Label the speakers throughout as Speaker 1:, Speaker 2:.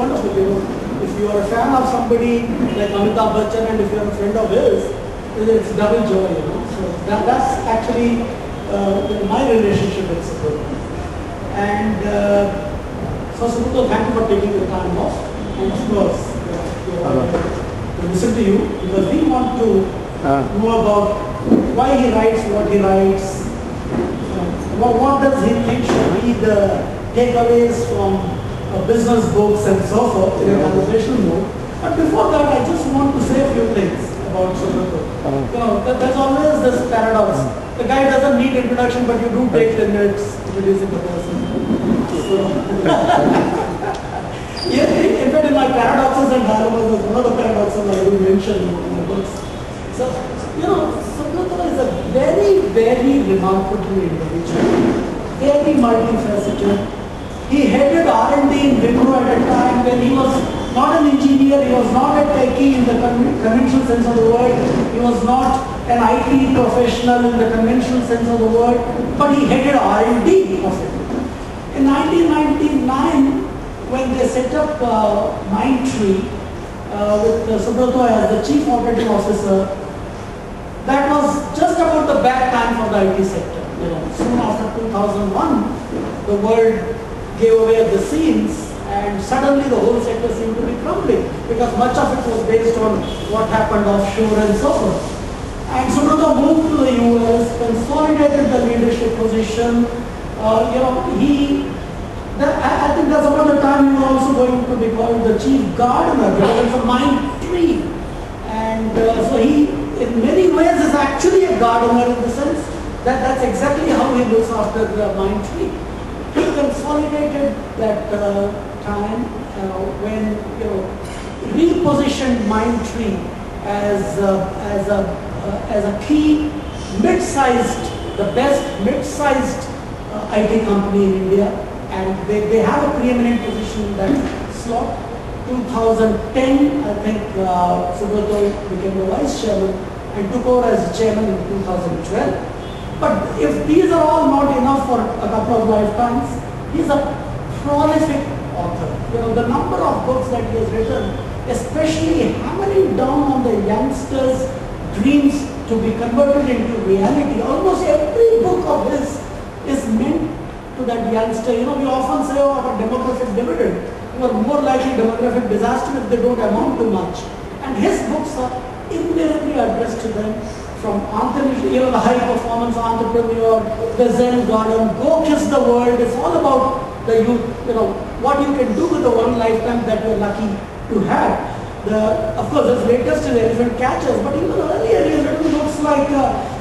Speaker 1: Wonderful, if you are a fan of somebody like Amitabh Bachchan and if you are a friend of his, it's double joy. So that's actually my relationship with Subroto. And so Subroto, thank you for taking the time off. And of course, to listen to you because we want to know about why he writes what he writes. What does he think should be the takeaways from business books and so forth in a conversational mode. But before that, I just want to say a few things about Subroto. There's always this paradox. The guy doesn't need introduction, but you do take 10 minutes introducing the person. So, in fact, in my paradoxes and dialogues, one of the paradoxes I will mention in the books. So, Subroto is a very, very remarkable individual, very multifaceted. He headed R&D in Wipro at a time when he was not an engineer, he was not a techie in the conventional sense of the word, he was not an IT professional in the conventional sense of the word, but he headed R&D of it. In 1999, when they set up Mindtree with Subroto as the Chief Operating Officer, that was just about the bad time for the IT sector. Soon after 2001, the world gave away at the seams and suddenly the whole sector seemed to be crumbling because much of it was based on what happened offshore and so forth. And Subroto moved to the US, consolidated the leadership position. I think that's about the time he was also going to be called the chief gardener because it's a Mindtree. And so he, in many ways, is actually a gardener in the sense that that's exactly how he looks after the Mindtree. He consolidated that time when repositioned Mindtree as a key mid-sized, the best mid-sized IT company in India, and they have a preeminent position in that slot. 2010, I think Subroto became the vice chairman and took over as chairman in 2012. But if these are all not enough for a couple of lifetimes, he's a prolific author. The number of books that he has written, especially hammering down on the youngsters' dreams to be converted into reality. Almost every book of his is meant to that youngster. We often say about demographic dividend. You are more likely demographic disaster if they don't amount to much. And his books are invariably addressed to them. From the high performance entrepreneur, the Zen garden, go kiss the world. It's all about the youth, what you can do with the one lifetime that you're lucky to have. Of course, his latest is Elephant Catchers, but even earlier he has written books like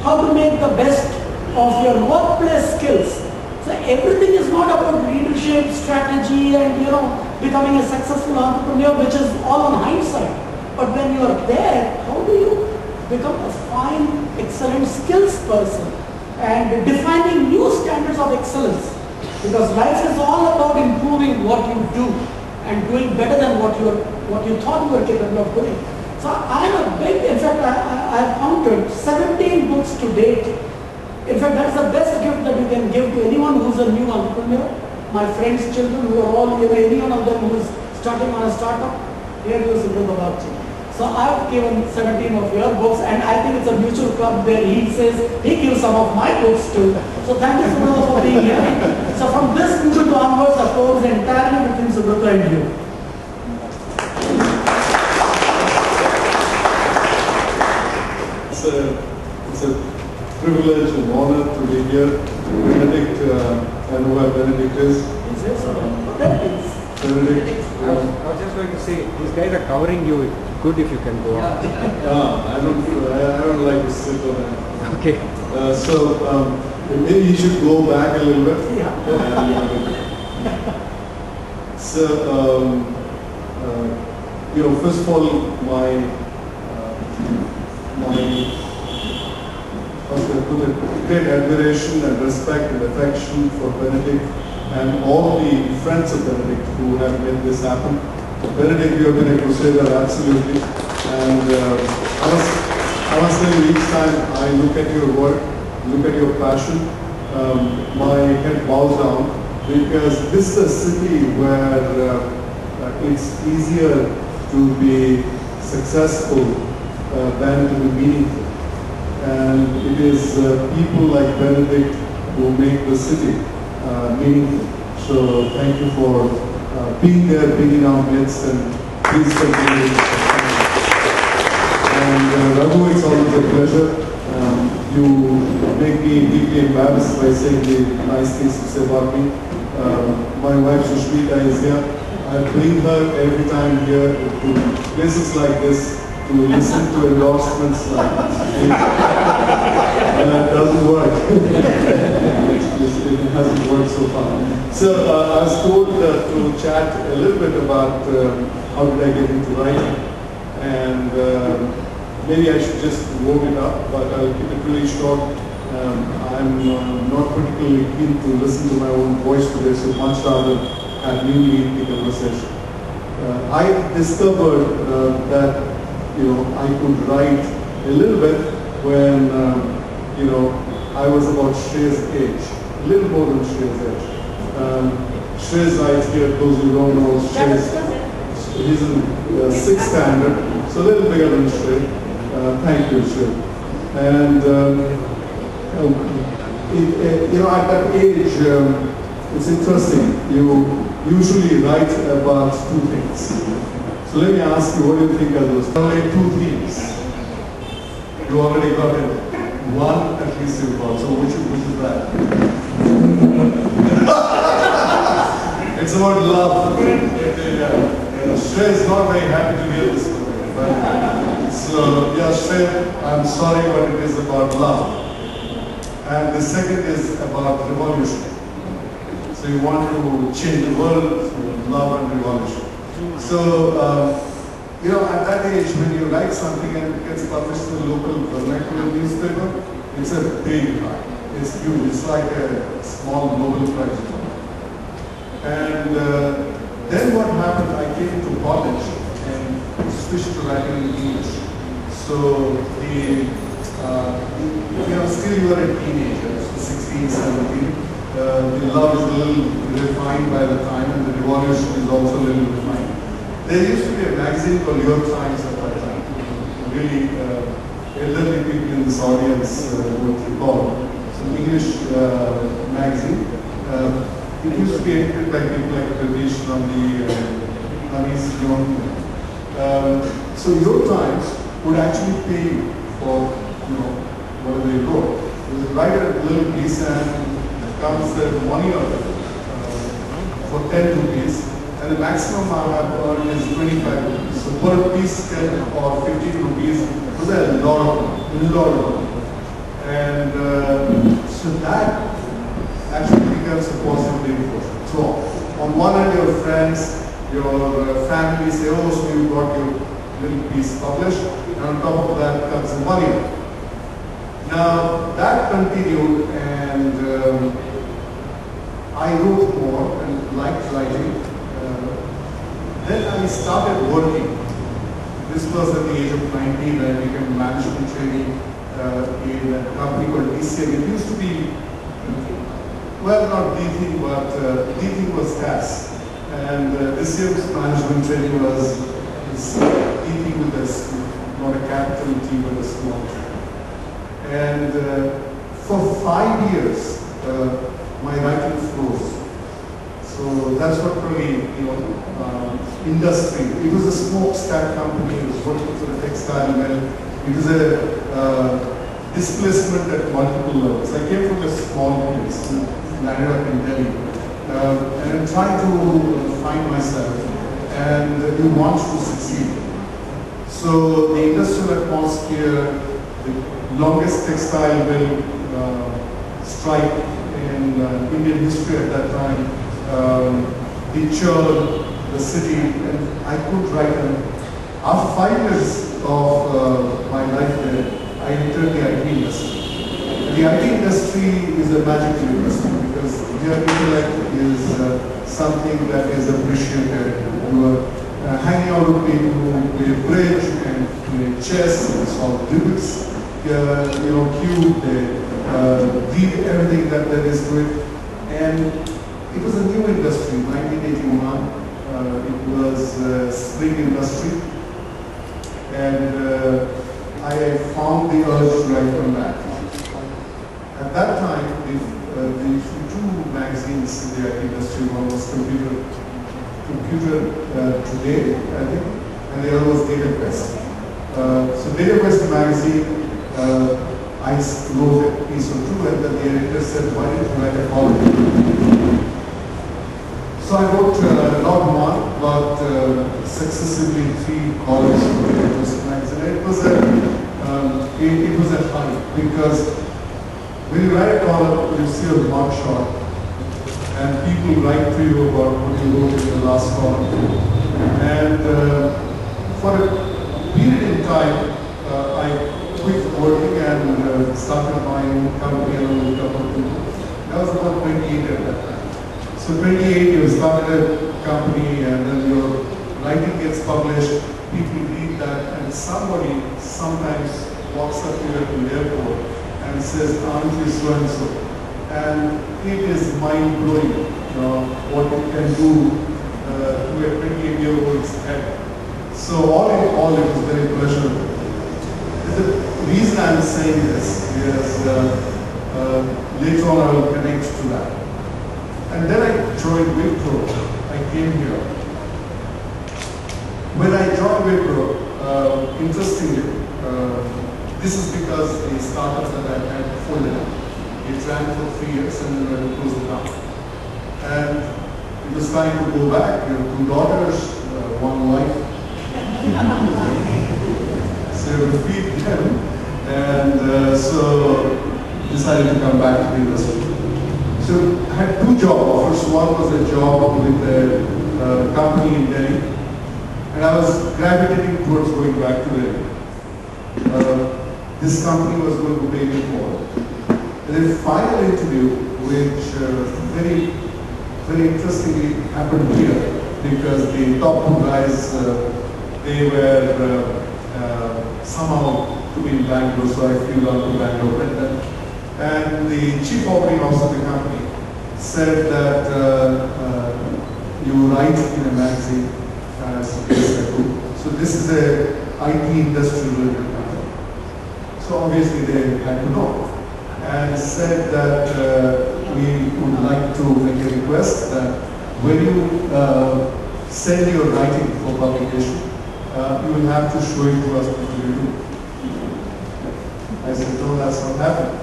Speaker 1: how to make the best of your workplace skills. So everything is not about leadership, strategy, and becoming a successful entrepreneur, which is all on hindsight. But when you are there, how do you become a fine, excellent skills person and defining new standards of excellence? Because life is all about improving what you do and doing better than what you thought you were capable of doing. So I am a big, in fact, I have counted 17 books to date. In fact, that's the best gift that you can give to anyone who's a new entrepreneur. My friends' children who are all, any one of them who's starting on a startup, here is Subroto Bagchi. So I've given 17 of your books, and I think it's a mutual club where he says he gives some of my books too. So thank you, Subroto, for being here. So from this moment onwards, the floor is entirely between Subroto and you.
Speaker 2: It's a privilege and honor to be here. Benedict, I know where Benedict is. Benedict.
Speaker 3: I was just going to say, these guys are covering you. Good if you can go on.
Speaker 2: I don't like to sit on it.
Speaker 3: Okay.
Speaker 2: Maybe you should go back a little bit.
Speaker 1: Yeah.
Speaker 2: First of all, my great admiration and respect and affection for Benedict and all the friends of Benedict who have made this happen. Benedict, you have been a crusader, absolutely. And I must say, each time I look at your work, look at your passion, my head bows down because this is a city where it's easier to be successful than to be meaningful. And it is people like Benedict who make the city meaningful. So thank you for being there, being in our midst, and please continue. And Raghu, it's always a pleasure. You make me deeply embarrassed by saying the nice things to say about me. My wife Sushmita is here. I bring her every time here to places like this to listen to endorsements like this. And it doesn't work. It hasn't worked so far. So I was told to chat a little bit about how did I get into writing. And maybe I should just warm it up, but I'll keep it really short. I'm not particularly keen to listen to my own voice today, so much rather have you lead the conversation. I discovered that I could write a little bit when I was about Shrey's age, a little more than Shrey's age. Shrey's right here, those who don't know, he's in 6th standard, so a little bigger than Shrey. Thank you, Shrey. And at that age, it's interesting. You usually write about two things. So let me ask you, what do you think are those? Only two themes. You already got it. One, at least you got. So which is that? It's about love. Shrey is not very happy to hear this story. So, yeah, Shrey, I'm sorry, but it is about love. And the second is about revolution. So you want to change the world through love and revolution. So, at that age, when you write something and it gets published in the local vernacular newspaper, it's a big hit. It's huge. It's like a small Nobel Prize. And then what happened, I came to college and switched to writing in English. So still you are a teenager, so 16, 17. The love is a little refined by the time, and the revolution is also a little refined. There used to be a magazine called Your Times at that time. Really, elderly people in this audience would recall. It's an English magazine. It used to be edited by people like British Nandi, Anis John. So Your Times would actually pay you for whatever you wrote. You would write a little piece and comes the money of it for 10 rupees, and the maximum I have earned is 25 rupees. So per piece 10 or 15 rupees was a lot of money. And so that actually becomes a positive reinforcement. So on one hand, your friends, your family say, oh, so you got your little piece published, and on top of that comes the money. Now that continued, and I wrote more and liked writing. Then I started working. This was at the age of 19 when I became management trainee in a company called DCM. It used to be, well, not D thing, but D thing was TAS. And DCM's management training was D thing with a, not a capital T, but a small T. And for 5 years, my writing froze. So that's what really, industry. It was a smokestack company. It was working for the textile mill. It was a displacement at multiple levels. I came from a small place, landed up in Delhi, and I'm trying to find myself. And you want to succeed. So the industrial atmosphere, the longest textile mill strike in Indian history at that time, the churn, the city, and I could write them. After 5 years of my life there, I entered the IT industry. The IT industry is a magical industry because here intellect is something that is appreciated. You are hanging out with people who play bridge and play chess and solve Rubik's cube, they read everything that there is to it. And it was a new industry, 1981. It was spring industry, and I found the urge to write from that. At that time, the two magazines in the IT industry, one was Computer Today, I think, and the other was Data Quest. So Data Quest magazine, I wrote a piece or two, and then the editor said, why didn't you write a column? So I wrote not one, but successively 3 columns for the Data Quest magazine. It was a high, because when you write a column, you see a mug shot, and people write to you about what you wrote in the last column. And for a period in time, I quit working and started my own company along with a couple of people. I was about 28 at that time. So 28, you started a company, and then your writing gets published, people read that, and somebody sometimes walks up to you at the airport and says, aren't you so and so? And it is mind-blowing what it can do to a 28-year-old's head. So all in all, it was very pleasurable. The reason I'm saying this is later on I will connect to that. And then I joined Wipro. I came here. When I joined Wipro, interestingly, this is because the startup that I had folded up. It ran for 3 years and then we closed it down. And it was time to go back. 2 daughters, 1 wife. So to feed them, and so decided to come back to the industry. So I had 2 job offers. One was a job with a company in Delhi, and I was gravitating towards going back to Delhi. This company was going to pay me more. And the final interview, which very, very interestingly happened here, because the top 2 guys, they were somehow to be in Bangalore, so I flew down to Bangalore. And the chief operating officer of the company said that you write in a magazine, so this is a IT industry related company. So obviously they had to know, and said that we would like to make a request that when you send your writing for publication, you will have to show it to us before you do. I said, no, that's not happening.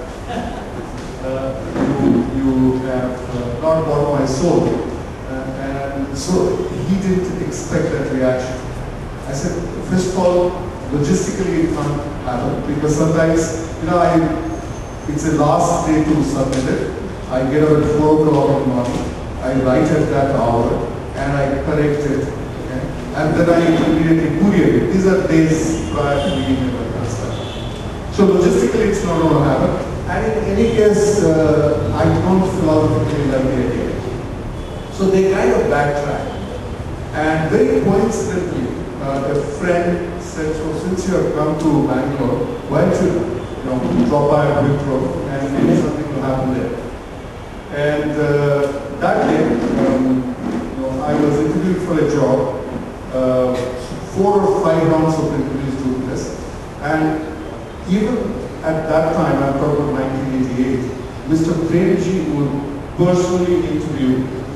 Speaker 2: You have not bought my soul. And so he didn't expect that reaction. I said, first of all, logistically it can't happen, because sometimes, it's a last day to submit it. I get up at 4 o'clock in the morning, I write at that hour, and I correct it. Okay? And then I immediately courier it. These are days prior to the email and stuff. So logistically it's not going to happen. And in any case, I don't philosophically like the idea. So they kind of backtracked. And very coincidentally, a friend said, so since you have come to Bangalore, why don't you drop by a Wipro and maybe something will happen there. And that day, I was interviewed for a job. 4 or 5 rounds of interviews took place. And even at that time, I'm talking about 1988, Mr. Premji would personally interview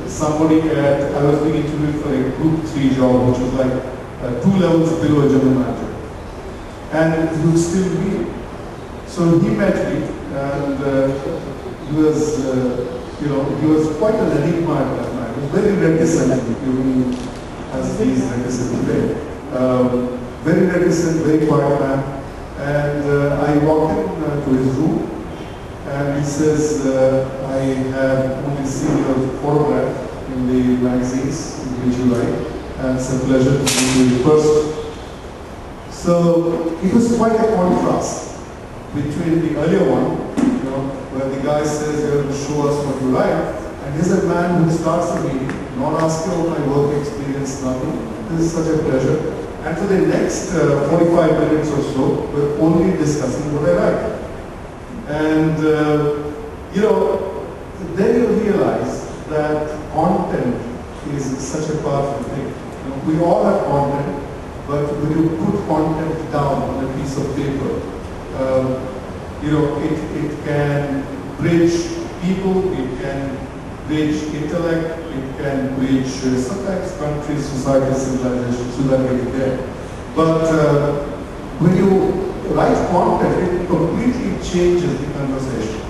Speaker 2: somebody I was being interviewed for a Group 3 job, which was like 2 levels below a general manager. And he would still be. So he met me, and he was quite an enigma at that time. He was very reticent, even as he is reticent today. Very reticent, very quiet man. And I walked into his room, and he says, I have only seen your photograph in the magazines in which you write, and it's a pleasure to meet you first. So it was quite a contrast between the earlier one, where the guy says you have to show us what you write, and here's a man who starts the meeting, not asking about my work experience, nothing. This is such a pleasure. And for the next 45 minutes or so, we're only discussing what I write. And then you realize that content is such a powerful thing. We all have content, but when you put content down on a piece of paper, it can bridge people, it can bridge intellect, it can bridge sometimes countries, societies, civilizations, so that get there. But when you write content, it completely changes the conversation.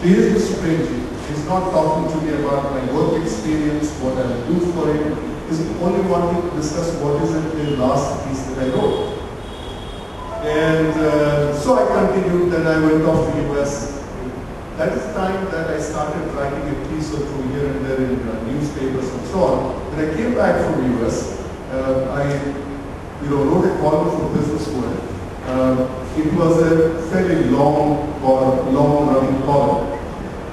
Speaker 2: So here's Mr. Premji. He's not talking to me about my work experience, what I will do for him. He's only wanting to discuss what is the last piece that I wrote. And so I continued, then I went off to US. That is the time that I started writing a piece or two here and there in newspapers and so on. When I came back from US, I wrote a column for Business World. It was a fairly long-running column.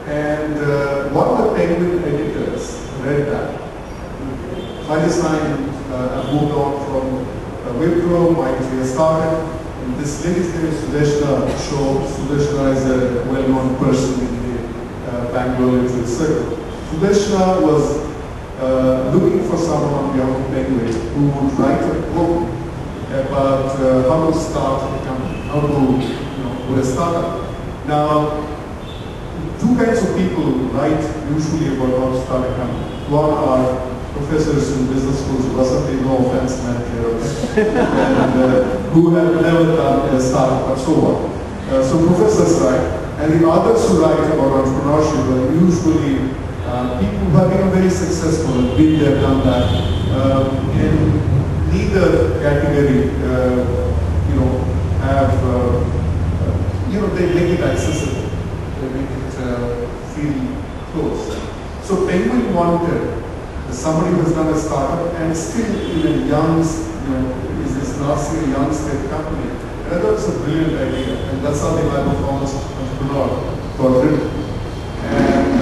Speaker 2: And one of the Penguin editors read that. By this time, I moved on from Wipro, my career started. And this lady's name is Sudeshna Shaw. Sudeshna is a well-known person in the Bangalore literary circle. Sudeshna was looking for someone on behalf of Penguin who would write a book about how to start a company, how to, with a startup. Now, two kinds of people write usually about how to start a company. One are professors in business schools who are no offense meant here, and who have never done a startup and so on. So professors write, and the others who write about entrepreneurship are usually people who have been very successful and been there, done that. In neither category, they make it accessible. They make it feel close. So Penguin wanted somebody who has done a startup and still in a young, is this largely a young state company. And I thought it's a brilliant idea, and that's how the high performance entrepreneur got written. And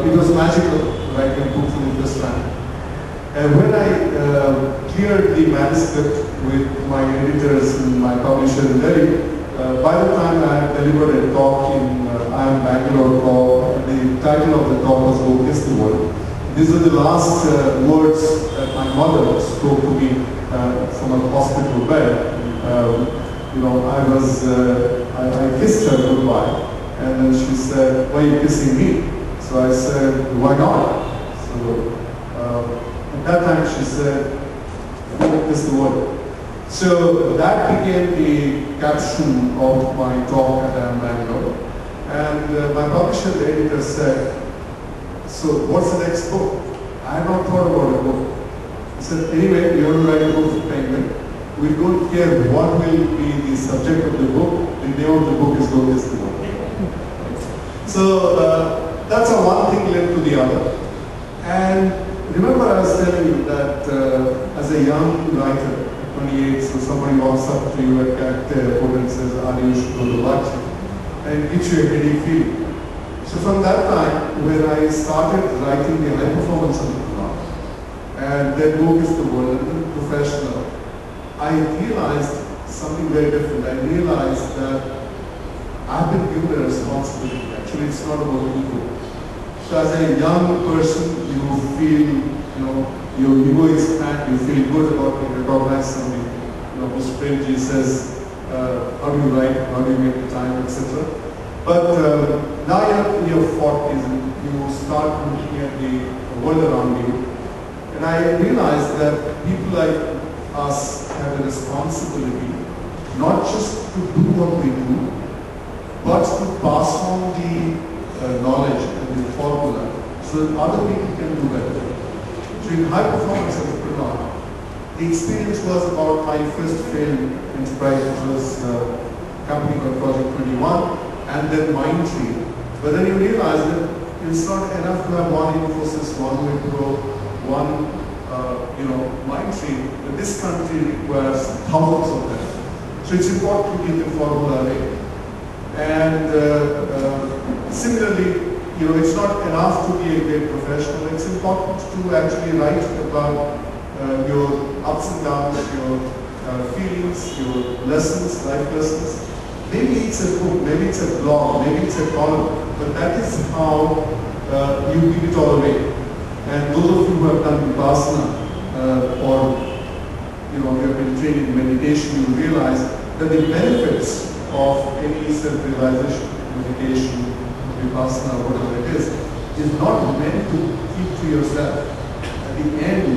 Speaker 2: it was magical writing a book for the first time. And when I cleared the manuscript with my editors and my publisher in Delhi, by the time I had delivered a talk in IIM Bangalore talk, the title of the talk was Book is the World. These are the last words that my mother spoke to me from a hospital bed. I kissed her goodbye, and then she said, "Why are you kissing me?" So I said, "Why not?" So at that time she said, "Book is the World." So that became the caption of my talk at IIM Bangalore. And my publisher, the editor, said, "So what's the next book?" I had not thought about a book. He said, "Anyway, you're going to write a book for Penguin. We don't care what will be the subject of the book. The name of the book is Book is the World." So that's how one thing led to the other. And remember I was telling you that as a young writer, 28, so somebody walks up to you at the airport and says, "Are you Subroto Bagchi?" And it gives you a heady feeling. So from that time, when I started writing the high performance entrepreneur, and then Book is the World, and then professional, I realized something very different. I realized that I've been given a responsibility. Actually, it's not about ego. So as a young person, you feel, your ego is fat, you feel good about being recognized. Somebody, Mr. Premji says, how do you write, how do you make the time, etc. But now you're in your 40s and you start looking at the world around you. And I realized that people like us have a responsibility not just to do what we do, but to pass on the knowledge and the formula so that other people can do better. So in high performance entrepreneur, the experience was about my first failed enterprise, which was a company called Project 21, and then Mindtree. But then you realize that it's not enough to have one Infosys, one Wipro, one Mindtree. But this country requires thousands of them. So it's important to get the formula right. And similarly, it's not enough to be a great professional. It's important to actually write about your ups and downs, your feelings, your lessons, life lessons. Maybe it's a book, maybe it's a blog, maybe it's a column, but that is how you give it all away. And those of you who have done Vipassana or you have been trained in meditation, you realize that the benefits of any self-realization, meditation, Vipassana, whatever it is not meant to keep to yourself. At the end,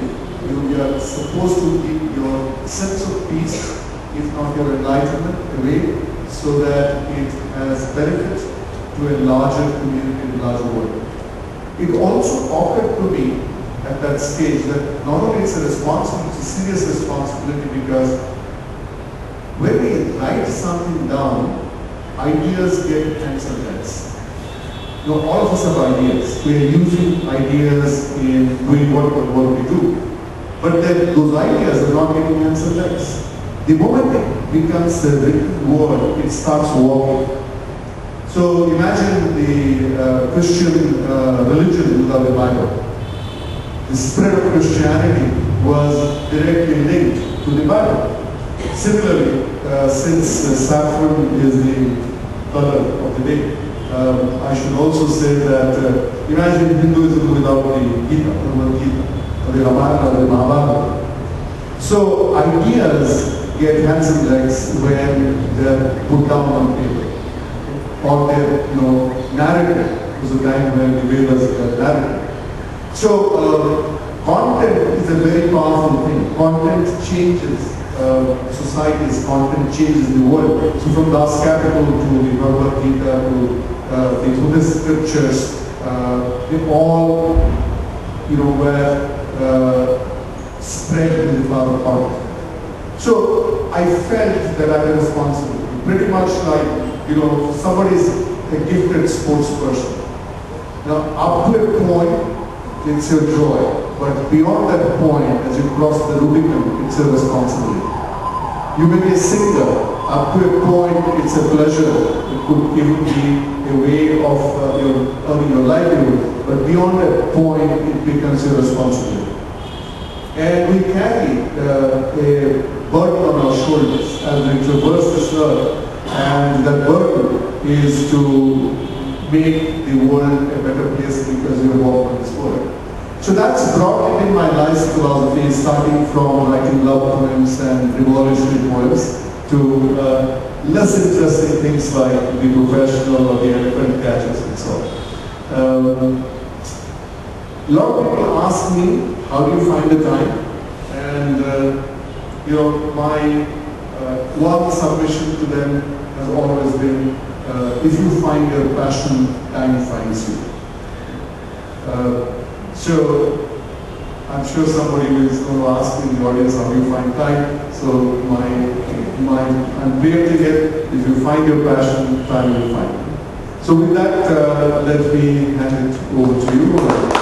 Speaker 2: you are supposed to keep your sense of peace, if not your enlightenment, away, so that it has benefit to a larger community, a larger world. It also occurred to me at that stage that not only it's a responsibility, it's a serious responsibility, because when we write something down, ideas get hands and legs. All of us have ideas. We are using ideas in doing what we do. But then those ideas are not getting hands and legs. The moment it becomes a written word, it starts walking. So imagine the Christian religion without the Bible. The spread of Christianity was directly linked to the Bible. Similarly, since saffron is the color of the day, I should also say that imagine Hinduism without the Gita, or the Ramayana, or the Mahabharata. So ideas get hands and legs when they're put down on paper, or they're narrated. It was a time when the Vedas were narrated. So content is a very powerful thing. Content changes societies, content changes the world. So from Das Capital to the Bhagavad Gita to the Buddhist scriptures, they all, were spread with the power of content. So I felt that I had a responsibility, pretty much like, somebody is a gifted sports person. Now, up to a point, it's your joy. But beyond that point, as you cross the Rubicon, it's a responsibility. You may be a singer. Up to a point, it's a pleasure. It could even be a way of earning your livelihood. But beyond that point, it becomes your responsibility. And we carry a burden on our shoulders as we traverse this earth. And that burden is to make the world a better place because we walk on this world. So that's brought in my life's philosophy, starting from writing love poems and revolutionary poems to less interesting things like the professional or the elephant catchers and so on. A lot of people ask me, how do you find the time? And my one submission to them has always been, if you find your passion, time finds you. So I'm sure somebody is going to ask me in the audience, how do you find time? So I'm preempting it. If you find your passion, time will find you. So with that, let me hand it over to you.